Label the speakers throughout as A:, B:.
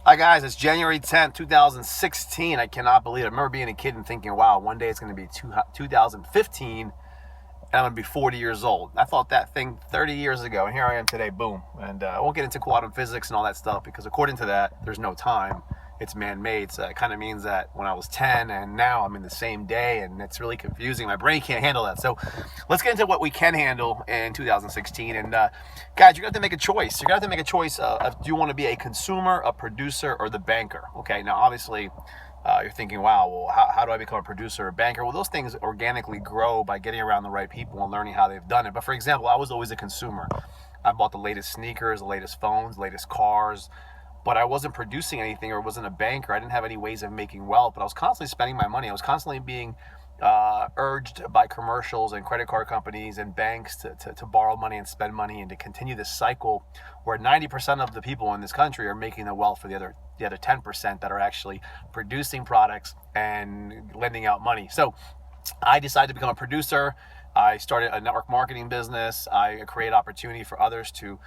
A: Hi guys, it's January 10th, 2016. I cannot believe it. I remember being a kid and thinking, wow, one day it's going to be 2015 and I'm going to be 40 years old. I thought that thing 30 years ago, and here I am today, boom. And I won't get into quantum physics and all that stuff because according to that, there's no time. It's man-made, so it kind of means that when I was 10 and now I'm in the same day, and it's really confusing. My brain can't handle that. So let's get into what we can handle in 2016. And guys, you're going to have to make a choice. You're going to have to make a choice of do you want to be a consumer, a producer, or the banker? Okay, now obviously you're thinking, wow, well, how do I become a producer or a banker? Well, those things organically grow by getting around the right people and learning how they've done it. But for example, I was always a consumer. I bought the latest sneakers, the latest phones, the latest cars, but I wasn't producing anything or wasn't a banker. I didn't have any ways of making wealth, but I was constantly spending my money. I was constantly being urged by commercials and credit card companies and banks to borrow money and spend money and to continue this cycle where 90% of the people in this country are making the wealth for the other 10% that are actually producing products and lending out money. So I decided to become a producer. I started a network marketing business. I create opportunity for others to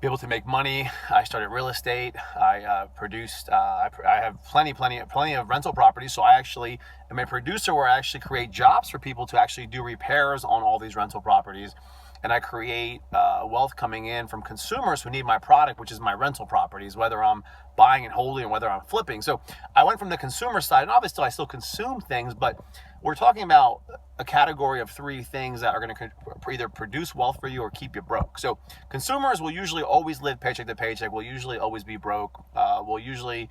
A: be able to make money. I started real estate. I produced. I have plenty of rental properties. So I actually am a producer where I actually create jobs for people to actually do repairs on all these rental properties, and I create wealth coming in from consumers who need my product, which is my rental properties, whether I'm buying and holding or whether I'm flipping. So I went from the consumer side, and obviously I still consume things, but we're talking about a category of three things that are going to either produce wealth for you or keep you broke. So consumers will usually always live paycheck to paycheck, will usually always be broke, will usually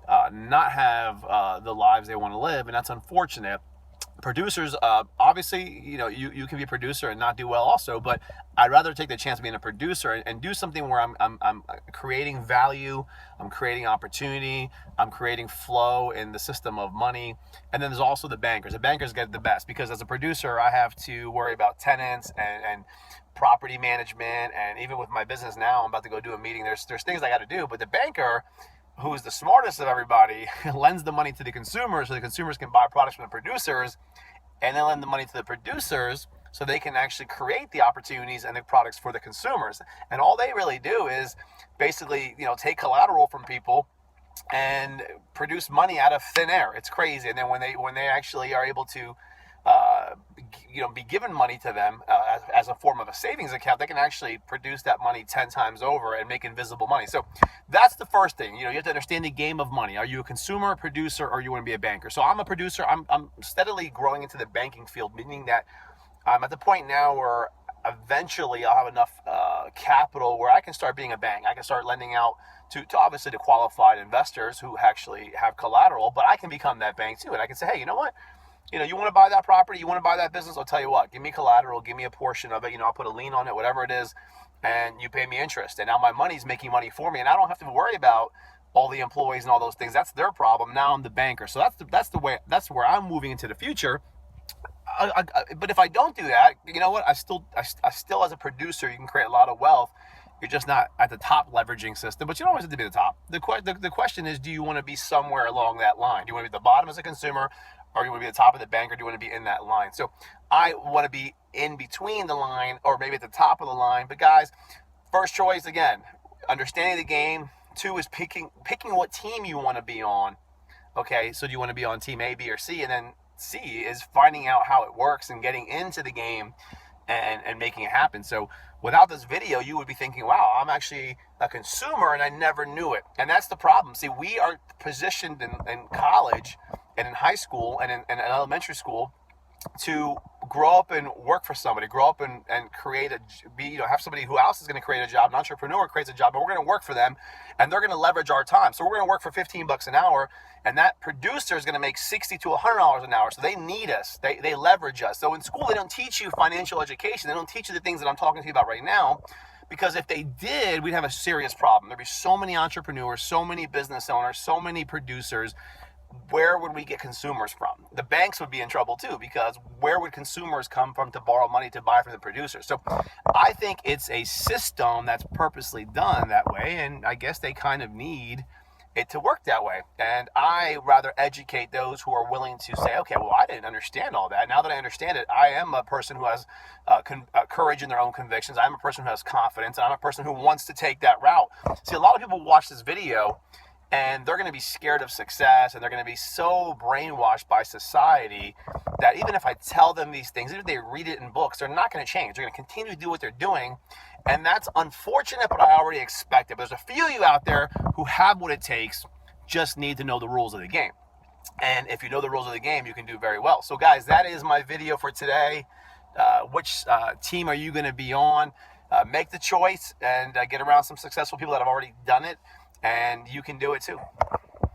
A: not have the lives they want to live, and that's unfortunate. Producers, obviously, you can be a producer and not do well also, but I'd rather take the chance of being a producer and do something where I'm creating value, I'm creating opportunity, I'm creating flow in the system of money. And then there's also the bankers. The bankers get the best because as a producer, I have to worry about tenants and property management, and even with my business now, I'm about to go do a meeting. There's things I got to do, but the banker, who is the smartest of everybody, lends the money to the consumers so the consumers can buy products from the producers, and then lend the money to the producers so they can actually create the opportunities and the products for the consumers. And all they really do is basically, take collateral from people and produce money out of thin air. It's crazy. And then when they actually are able to be given money to them as a form of a savings account, they can actually produce that money 10 times over and make invisible money. So that's the first thing. You have to understand the game of money. Are you a consumer, a producer, or you want to be a banker? So I'm a producer. I'm steadily growing into the banking field, meaning that I'm at the point now where eventually I'll have enough capital where I can start being a bank. I can start lending out to obviously to qualified investors who actually have collateral, but I can become that bank too. And I can say, hey, you know what? You want to buy that property, you want to buy that business, I'll tell you what, give me collateral, give me a portion of it, I'll put a lien on it, whatever it is, and you pay me interest. And now my money's making money for me, and I don't have to worry about all the employees and all those things. That's their problem. Now I'm the banker. So that's where I'm moving into the future. But if I don't do that, you know what? I still as a producer, you can create a lot of wealth. You're just not at the top leveraging system, but you don't always have to be the top. The question is, do you want to be somewhere along that line? Do you want to be at the bottom as a consumer, or do you want to be at the top of the bank, or do you want to be in that line? So I want to be in between the line, or maybe at the top of the line. But guys, first choice, again, understanding the game. 2 is picking what team you want to be on. Okay, so do you want to be on team A, B, or C? And then C is finding out how it works and getting into the game and making it happen. So without this video, you would be thinking, wow, I'm actually a consumer and I never knew it. And that's the problem. See, we are positioned in college and in high school and in elementary school to grow up and work for somebody, grow up and create have somebody who else is going to create a job. An entrepreneur creates a job, but we're going to work for them and they're going to leverage our time. So we're going to work for $15 an hour, and that producer is going to make $60 to $100 an hour. So they need us. They leverage us. So in school, they don't teach you financial education. They don't teach you the things that I'm talking to you about right now, because if they did, we'd have a serious problem. There'd be so many entrepreneurs, so many business owners, so many producers. Where would we get consumers from? The banks would be in trouble too, because where would consumers come from to borrow money to buy from the producers? So I think it's a system that's purposely done that way, and I guess they kind of need it to work that way. And I rather educate those who are willing to say, okay, well, I didn't understand all that. Now that I understand it, I am a person who has courage in their own convictions. I'm a person who has confidence, and I'm a person who wants to take that route. See, a lot of people watch this video And they're going to be scared of success, and they're going to be so brainwashed by society that even if I tell them these things, even if they read it in books, they're not going to change. They're going to continue to do what they're doing. And that's unfortunate, but I already expect it. But there's a few of you out there who have what it takes, just need to know the rules of the game. And if you know the rules of the game, you can do very well. So guys, that is my video for today. Which team are you going to be on? Make the choice and get around some successful people that have already done it, and you can do it too.